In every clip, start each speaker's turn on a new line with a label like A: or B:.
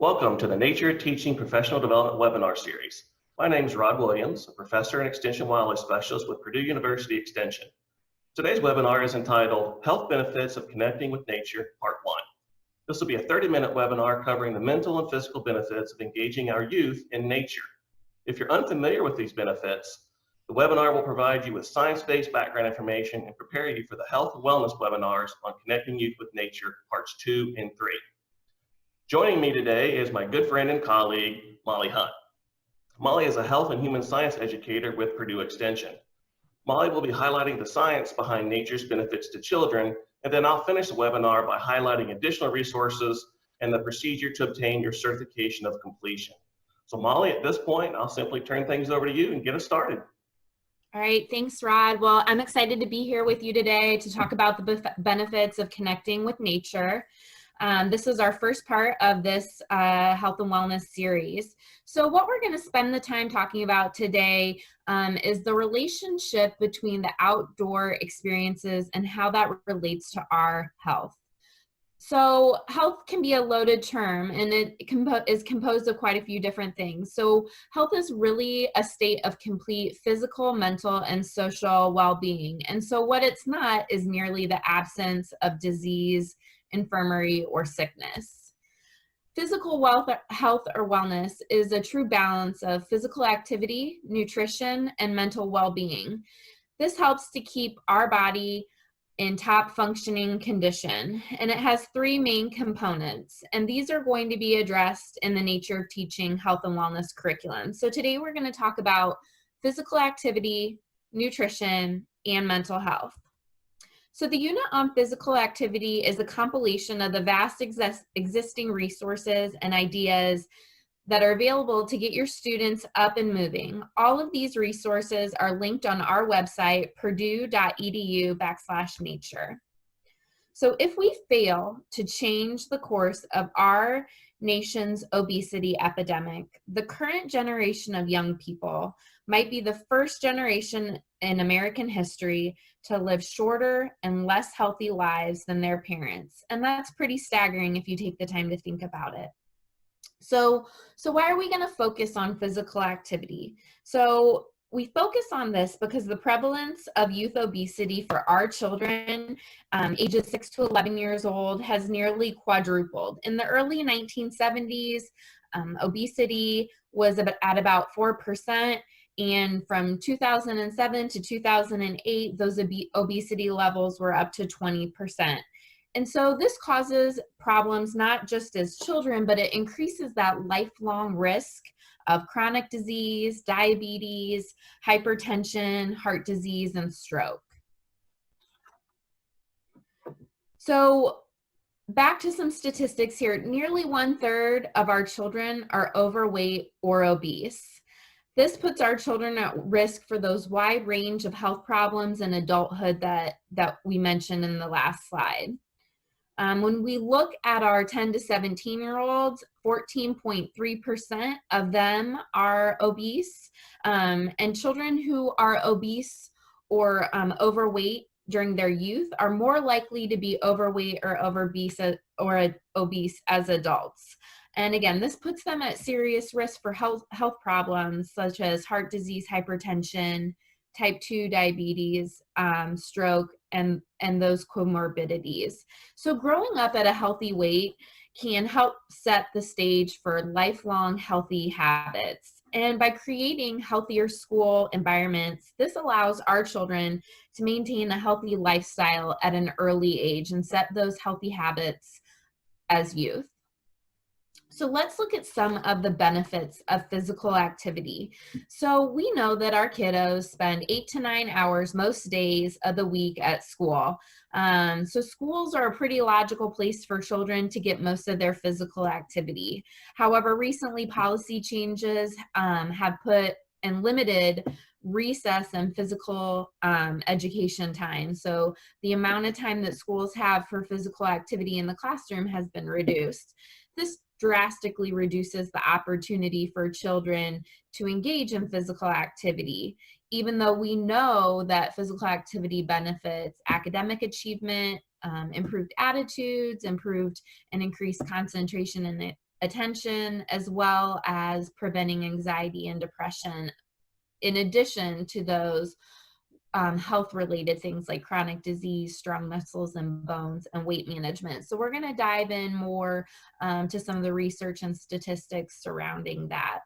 A: Welcome to the Nature Teaching Professional Development webinar series. My name is Rod Williams, a professor and extension wildlife specialist with Purdue University Extension. Today's webinar is entitled Health Benefits of Connecting with Nature, Part 1. This will be a 30-minute webinar covering the mental and physical benefits of engaging our youth in nature. If you're unfamiliar with these benefits, the webinar will provide you with science-based background information and prepare you for the health and wellness webinars on Connecting Youth with Nature, Parts 2 and 3. Joining me today is my good friend and colleague, Molly Hunt. Molly is a health and human science educator with Purdue Extension. Molly will be highlighting the science behind nature's benefits to children, and then I'll finish the webinar by highlighting additional resources and the procedure to obtain your certification of completion. So Molly, at this point, I'll simply turn things over to you and get us started.
B: All right, thanks, Rod. Well, I'm excited to be here with you today to talk about the benefits of connecting with nature. This is our first part of this health and wellness series. So what we're going to spend the time talking about today is the relationship between the outdoor experiences and how that relates to our health. So health can be a loaded term, and it is composed of quite a few different things. So health is really a state of complete physical, mental, and social well-being. And so what it's not is merely the absence of disease, infirmary, or sickness. Physical health or wellness is a true balance of physical activity, nutrition, and mental well-being. This helps to keep our body in top functioning condition, and it has three main components, and these are going to be addressed in the Nature Teaching Health and Wellness curriculum. So today we're going to talk about physical activity, nutrition, and mental health. So the unit on physical activity is a compilation of the vast existing resources and ideas that are available to get your students up and moving. All of these resources are linked on our website, purdue.edu/nature. So if we fail to change the course of our nation's obesity epidemic, the current generation of young people might be the first generation in American history to live shorter and less healthy lives than their parents. And that's pretty staggering if you take the time to think about it. So why are we going to focus on physical activity? So we focus on this because the prevalence of youth obesity for our children ages 6 to 11 years old has nearly quadrupled. In the early 1970s, obesity was at about 4%. And from 2007 to 2008, those obesity levels were up to 20%. And so this causes problems not just as children, but it increases that lifelong risk of chronic disease, diabetes, hypertension, heart disease, and stroke. So back to some statistics here. Nearly 1/3 of our children are overweight or obese. This puts our children at risk for those wide range of health problems in adulthood that we mentioned in the last slide. When we look at our 10 to 17-year-olds, 14.3% of them are obese, and children who are obese or overweight during their youth are more likely to be overweight or obese as adults. And again, this puts them at serious risk for health problems such as heart disease, hypertension, type 2 diabetes, stroke, and those comorbidities. So growing up at a healthy weight can help set the stage for lifelong healthy habits. And by creating healthier school environments, this allows our children to maintain a healthy lifestyle at an early age and set those healthy habits as youth. So let's look at some of the benefits of physical activity. So we know that our kiddos spend 8 to 9 hours most days of the week at school. So schools are a pretty logical place for children to get most of their physical activity. However, recently policy changes have put and limited recess and physical education time. So the amount of time that schools have for physical activity in the classroom has been reduced. This drastically reduces the opportunity for children to engage in physical activity, even though we know that physical activity benefits academic achievement, improved attitudes, improved and increased concentration attention, as well as preventing anxiety and depression, in addition to those health-related things like chronic disease, strong muscles and bones, and weight management. So we're going to dive in more to some of the research and statistics surrounding that.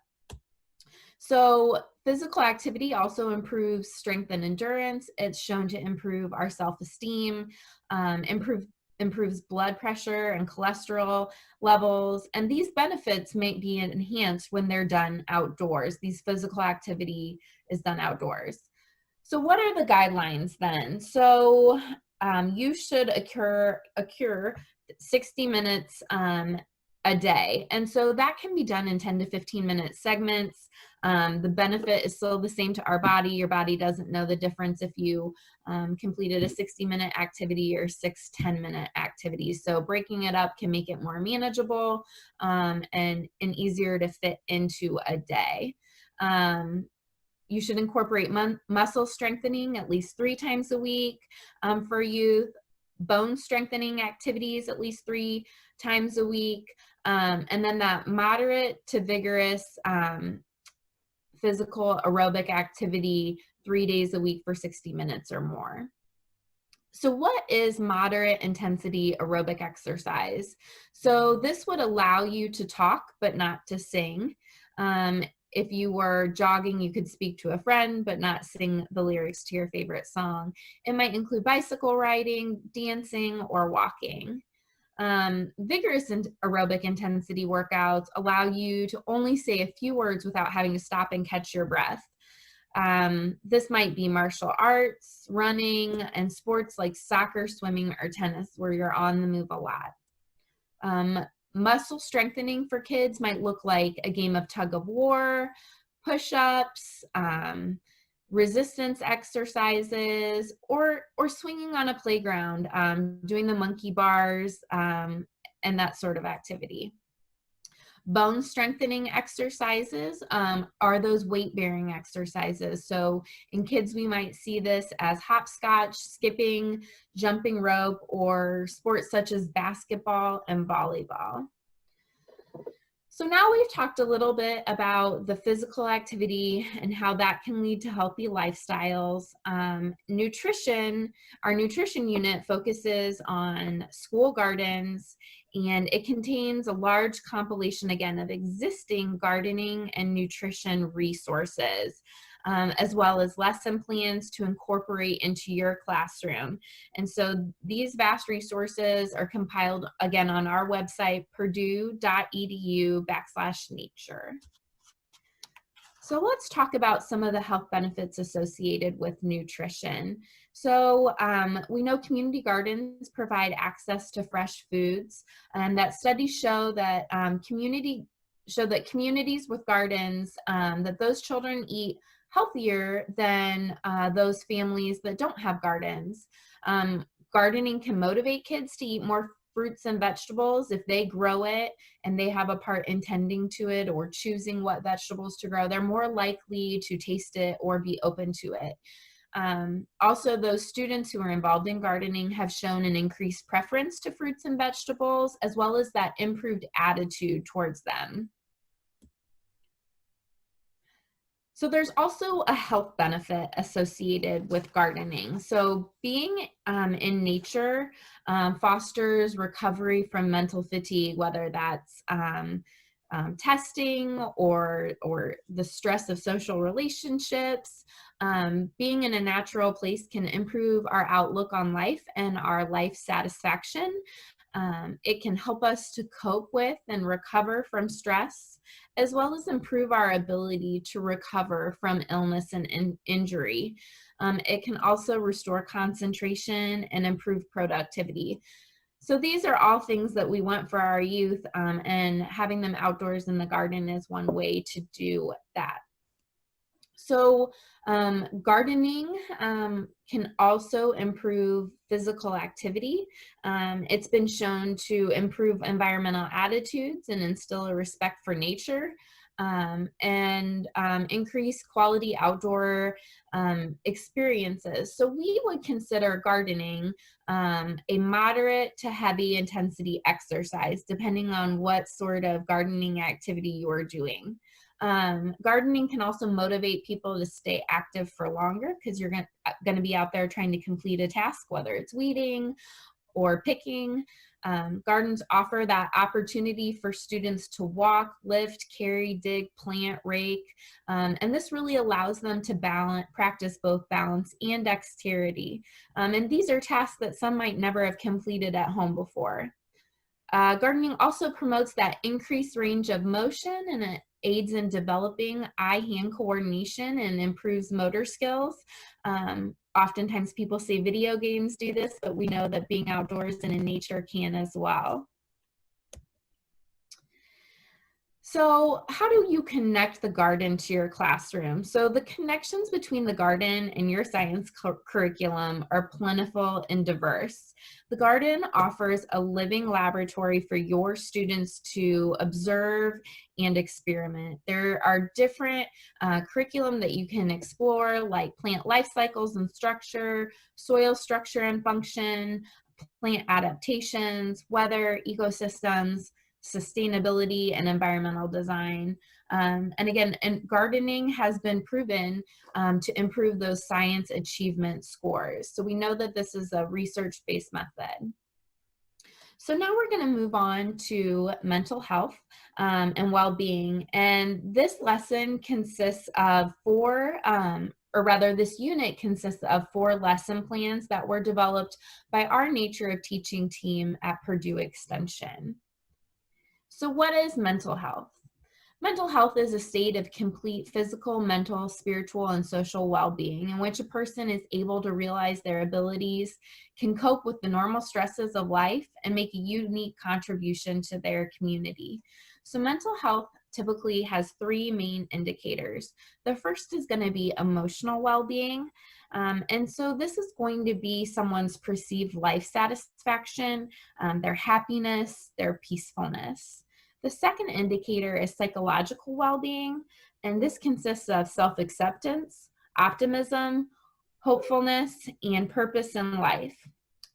B: So physical activity also improves strength and endurance. It's shown to improve our self-esteem, improves blood pressure and cholesterol levels. And these benefits may be enhanced when they're done outdoors. These physical activity is done outdoors. So what are the guidelines then? So you should occur 60 minutes a day. And so that can be done in 10 to 15 minute segments. The benefit is still the same to our body. Your body doesn't know the difference if you completed a 60-minute activity or 6 10-minute activities. So breaking it up can make it more manageable and easier to fit into a day. You should incorporate muscle strengthening at least 3 times a week for youth, bone strengthening activities at least 3 times a week, and then that moderate to vigorous physical aerobic activity 3 days a week for 60 minutes or more. So what is moderate intensity aerobic exercise? So this would allow you to talk but not to sing. If you were jogging, you could speak to a friend but not sing the lyrics to your favorite song. It might include bicycle riding, dancing, or walking. Vigorous aerobic intensity workouts allow you to only say a few words without having to stop and catch your breath. This might be martial arts, running, and sports like soccer, swimming, or tennis, where you're on the move a lot. Muscle strengthening for kids might look like a game of tug of war, push-ups, resistance exercises, or swinging on a playground, doing the monkey bars, and that sort of activity. Bone strengthening exercises are those weight-bearing exercises. So in kids, we might see this as hopscotch, skipping, jumping rope, or sports such as basketball and volleyball. So now we've talked a little bit about the physical activity and how that can lead to healthy lifestyles. Nutrition, our nutrition unit focuses on school gardens, and it contains a large compilation, again, of existing gardening and nutrition resources, as well as lesson plans to incorporate into your classroom. And so these vast resources are compiled, again, on our website, purdue.edu/nature. So let's talk about some of the health benefits associated with nutrition. So we know community gardens provide access to fresh foods, and that studies show that communities with gardens, that those children eat healthier than those families that don't have gardens. Gardening can motivate kids to eat more fruits and vegetables if they grow it and they have a part in tending to it or choosing what vegetables to grow. They're more likely to taste it or be open to it. Also, those students who are involved in gardening have shown an increased preference to fruits and vegetables, as well as that improved attitude towards them. So there's also a health benefit associated with gardening. So being in nature fosters recovery from mental fatigue, whether that's testing or the stress of social relationships. Being in a natural place can improve our outlook on life and our life satisfaction. It can help us to cope with and recover from stress, as well as improve our ability to recover from illness and injury. It can also restore concentration and improve productivity. So these are all things that we want for our youth, and having them outdoors in the garden is one way to do that. So gardening can also improve physical activity. It's been shown to improve environmental attitudes and instill a respect for nature. and increase quality outdoor experiences. So we would consider gardening a moderate to heavy intensity exercise, depending on what sort of gardening activity you are doing. Gardening can also motivate people to stay active for longer because you're going to be out there trying to complete a task, whether it's weeding or picking. Gardens offer that opportunity for students to walk, lift, carry, dig, plant, rake, and this really allows them to practice both balance and dexterity. And these are tasks that some might never have completed at home before. Gardening also promotes that increased range of motion, and it aids in developing eye-hand coordination and improves motor skills. Oftentimes people say video games do this, but we know that being outdoors and in nature can as well. So how do you connect the garden to your classroom? So the connections between the garden and your science curriculum are plentiful and diverse. The garden offers a living laboratory for your students to observe and experiment. There are different curriculum that you can explore, like plant life cycles and structure, soil structure and function, plant adaptations, weather, ecosystems, sustainability, and environmental design. And again, and gardening has been proven to improve those science achievement scores. So we know that this is a research-based method. So now we're going to move on to mental health and well-being. And this lesson consists of this unit consists of 4 lesson plans that were developed by our Nature of Teaching team at Purdue Extension. So what is mental health? Mental health is a state of complete physical, mental, spiritual, and social well-being in which a person is able to realize their abilities, can cope with the normal stresses of life, and make a unique contribution to their community. So mental health typically has 3 main indicators. The first is going to be emotional well-being. And so this is going to be someone's perceived life satisfaction, their happiness, their peacefulness. The second indicator is psychological well-being, and this consists of self-acceptance, optimism, hopefulness, and purpose in life.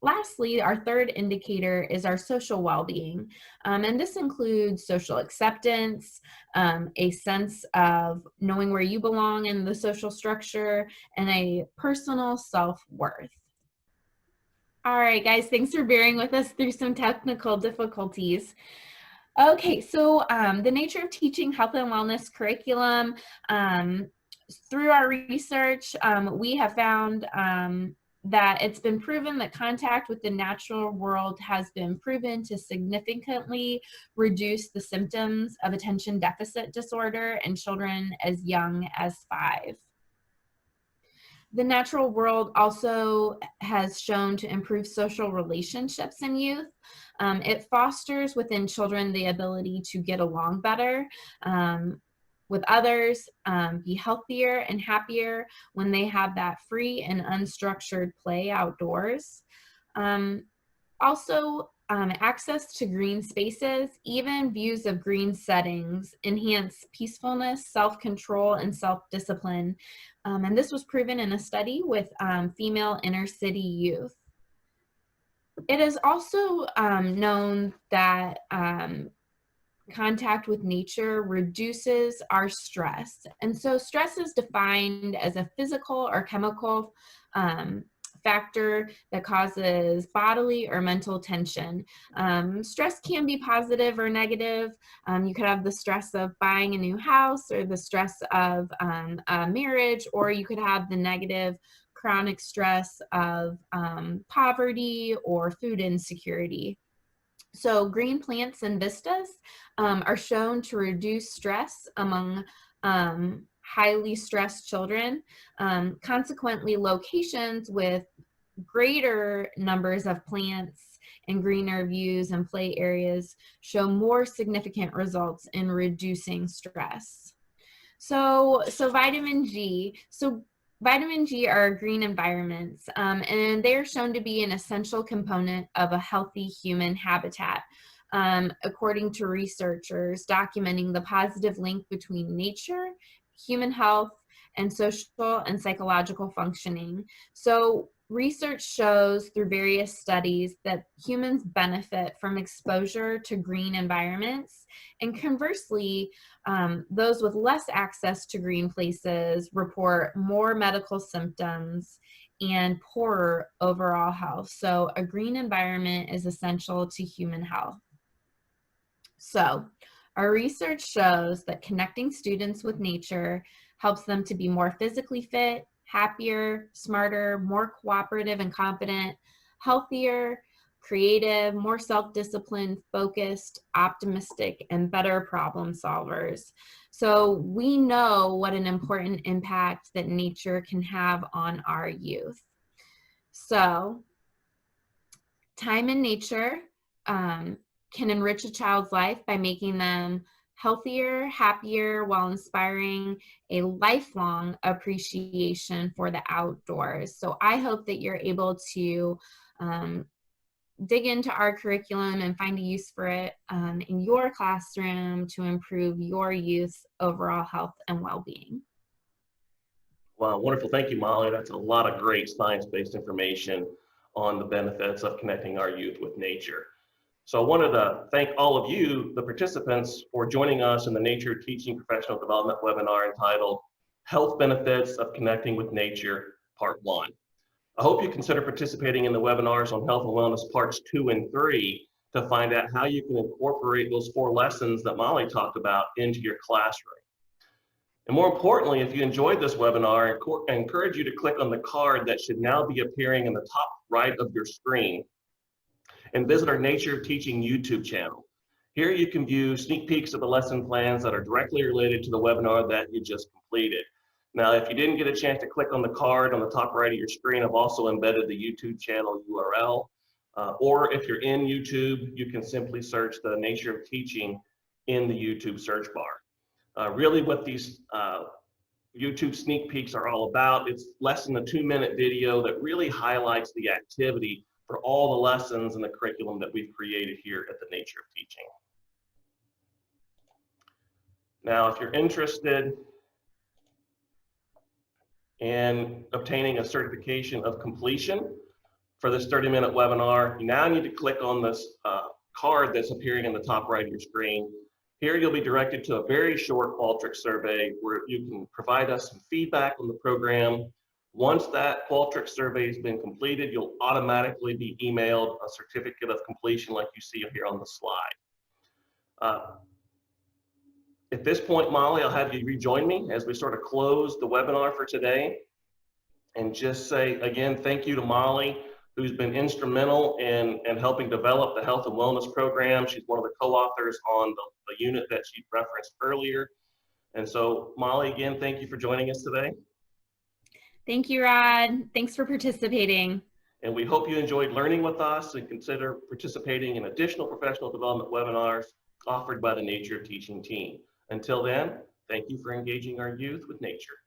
B: Lastly, our third indicator is our social well-being, and this includes social acceptance, a sense of knowing where you belong in the social structure, and a personal self-worth. All right, guys, thanks for bearing with us through some technical difficulties. Okay, so the Nature of Teaching Health and Wellness curriculum, through our research, we have found that it's been proven that contact with the natural world has been proven to significantly reduce the symptoms of attention deficit disorder in children as young as 5. The natural world also has shown to improve social relationships in youth. It fosters within children the ability to get along better with others, be healthier and happier when they have that free and unstructured play outdoors. Access to green spaces, even views of green settings, enhance peacefulness, self-control, and self-discipline. And this was proven in a study with female inner city youth. It is also known that contact with nature reduces our stress. And so stress is defined as a physical or chemical factor that causes bodily or mental tension. Stress can be positive or negative. You could have the stress of buying a new house, or the stress of a marriage, or you could have the negative chronic stress of poverty or food insecurity. So green plants and vistas are shown to reduce stress among highly stressed children. Consequently, locations with greater numbers of plants and greener views and play areas show more significant results in reducing stress. So vitamin G. So vitamin G are green environments, and they are shown to be an essential component of a healthy human habitat. according to researchers, documenting the positive link between nature, human health, and social and psychological functioning. So research shows through various studies that humans benefit from exposure to green environments, and conversely, those with less access to green places report more medical symptoms and poorer overall health. So a green environment is essential to human health. So our research shows that connecting students with nature helps them to be more physically fit, happier, smarter, more cooperative and competent, healthier, creative, more self-disciplined, focused, optimistic, and better problem solvers. So we know what an important impact that nature can have on our youth. So time in nature can enrich a child's life by making them healthier, happier, while inspiring a lifelong appreciation for the outdoors. So I hope that you're able to dig into our curriculum and find a use for it in your classroom to improve your youth's overall health and well-being.
A: Wow, wonderful. Thank you, Molly. That's a lot of great science-based information on the benefits of connecting our youth with nature. So I wanted to thank all of you, the participants, for joining us in the Nature Teaching Professional Development webinar entitled Health Benefits of Connecting with Nature, Part 1. I hope you consider participating in the webinars on health and wellness parts 2 and 3 to find out how you can incorporate those 4 lessons that Molly talked about into your classroom. And more importantly, if you enjoyed this webinar, I encourage you to click on the card that should now be appearing in the top right of your screen and visit our Nature of Teaching YouTube channel. Here you can view sneak peeks of the lesson plans that are directly related to the webinar that you just completed. Now, if you didn't get a chance to click on the card on the top right of your screen, I've also embedded the YouTube channel URL. Or if you're in YouTube, you can simply search the Nature of Teaching in the YouTube search bar. Really what these YouTube sneak peeks are all about, it's less than a 2-minute video that really highlights the activity for all the lessons and the curriculum that we've created here at the Nature of Teaching. Now, if you're interested in obtaining a certification of completion for this 30-minute webinar, you now need to click on this card that's appearing in the top right of your screen. Here you'll be directed to a very short Qualtrics survey where you can provide us some feedback on the program. Once that Qualtrics survey has been completed, you'll automatically be emailed a certificate of completion like you see here on the slide. At this point, Molly, I'll have you rejoin me as we sort of close the webinar for today and just say again, thank you to Molly, who's been instrumental in helping develop the health and wellness program. She's one of the co-authors on the unit that she referenced earlier. And so Molly, again, thank you for joining us today.
B: Thank you, Rod. Thanks for participating.
A: And we hope you enjoyed learning with us and consider participating in additional professional development webinars offered by the Nature of Teaching team. Until then, thank you for engaging our youth with nature.